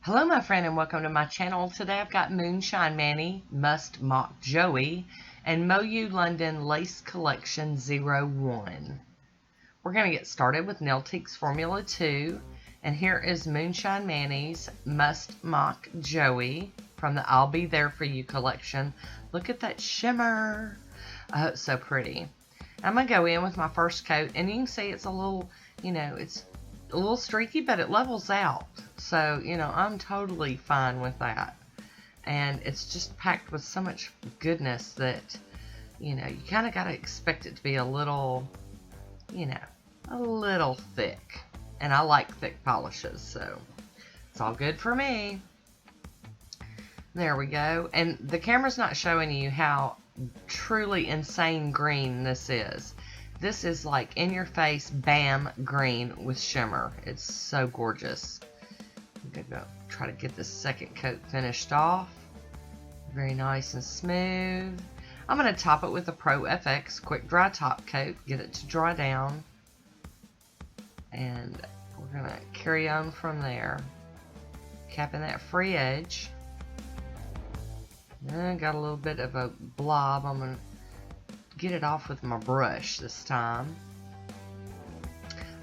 Hello my friend and welcome to my channel. Today I've got Moonshine Manny, Must Mock Joey, and MoYou London Lace Collection 01. We're going to get started with Nailtiques Formula 2, and here is Moonshine Manny's Must Mock Joey from the I'll Be There For You collection. Look at that shimmer. Oh, it's so pretty. I'm going to go in with my first coat, and you can see it's a little, it's a little streaky, but it levels out. So, I'm totally fine with that. And it's just packed with so much goodness that, you kind of got to expect it to be a little, a little thick. And I like thick polishes, so it's all good for me. There we go. And the camera's not showing you how truly insane green this is. This is like in your face bam green with shimmer. It's so gorgeous. I'm gonna go try to get this second coat finished off. Very nice and smooth. I'm gonna top it with a Pro FX quick dry top coat, get it to dry down, and we're gonna carry on from there, capping that free edge. And got a little bit of a blob. I'm gonna get it off with my brush this time.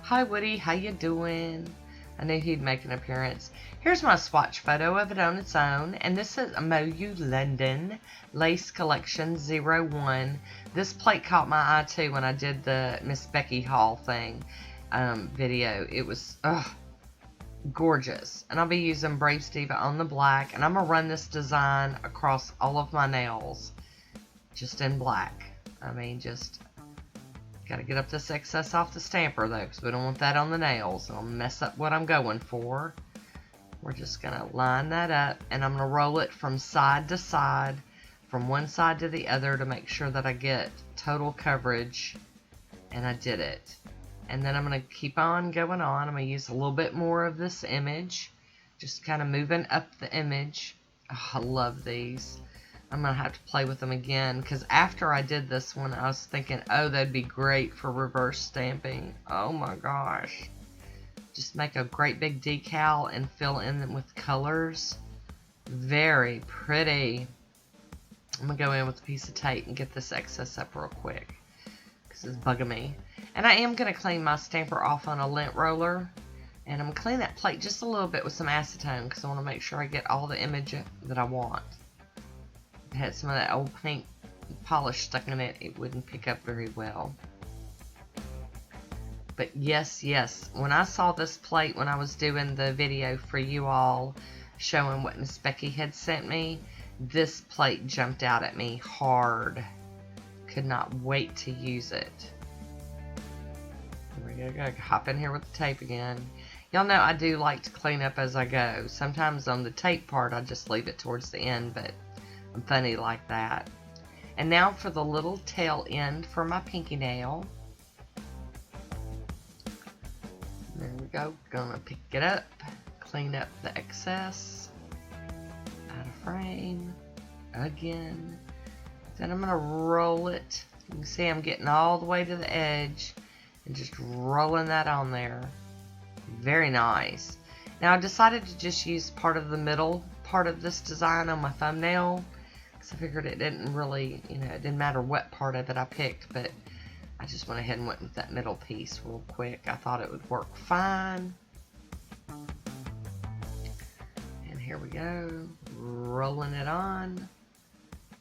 Hi Woody, how you doing? I knew he'd make an appearance. Here's my swatch photo of it on its own, and this is MoYou London Lace Collection 01. This plate caught my eye too when I did the Miss Becky haul thing video. It was gorgeous, and I'll be using Brave Steva on the black, and I'm gonna run this design across all of my nails just in black. I mean, just gotta get up this excess off the stamper though, because we don't want that on the nails. It'll mess up what I'm going for. We're just gonna line that up, and I'm gonna roll it from side to side, from one side to the other, to make sure that I get total coverage. And I did it. And then I'm gonna keep on going on. I'm gonna use a little bit more of this image, just kind of moving up the image. Oh, I love these. I'm going to have to play with them again, because after I did this one, I was thinking, oh, that'd be great for reverse stamping. Oh my gosh. Just make a great big decal and fill in them with colors. Very pretty. I'm going to go in with a piece of tape and get this excess up real quick, because it's bugging me. And I am going to clean my stamper off on a lint roller. And I'm going to clean that plate just a little bit with some acetone, because I want to make sure I get all the image that I want. It had some of that old pink polish stuck in it, it wouldn't pick up very well. But yes, when I saw this plate when I was doing the video for you all showing what Miss Becky had sent me, this plate jumped out at me hard. Could not wait to use it. Here we go, gotta hop in here with the tape again. Y'all know I do like to clean up as I go. Sometimes on the tape part I just leave it towards the end, but I'm funny like that. And now for the little tail end for my pinky nail. There we go. Gonna pick it up, clean up the excess, out of frame again. Then I'm gonna roll it. You can see I'm getting all the way to the edge and just rolling that on there. Very nice. Now I decided to just use part of the middle part of this design on my thumbnail, because I figured it didn't really, it didn't matter what part of it I picked, but I just went ahead and went with that middle piece real quick. I thought it would work fine. And here we go, rolling it on.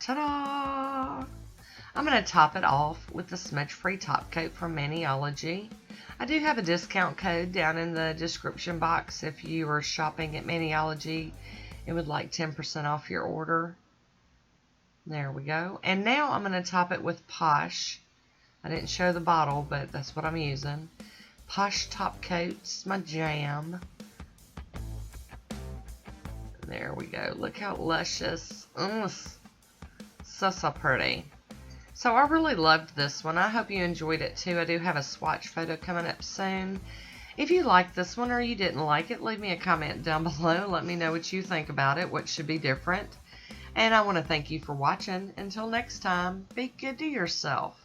Ta-da! I'm going to top it off with the smudge-free top coat from Maniology. I do have a discount code down in the description box if you are shopping at Maniology. It would like 10% off your order. There we go. And now I'm going to top it with Poshe. I didn't show the bottle, but that's what I'm using. Poshe top coat's my jam. There we go. Look how luscious. So pretty. So I really loved this one. I hope you enjoyed it too. I do have a swatch photo coming up soon. If you liked this one or you didn't like it, leave me a comment down below. Let me know what you think about it, what should be different. And I want to thank you for watching. Until next time, be good to yourself.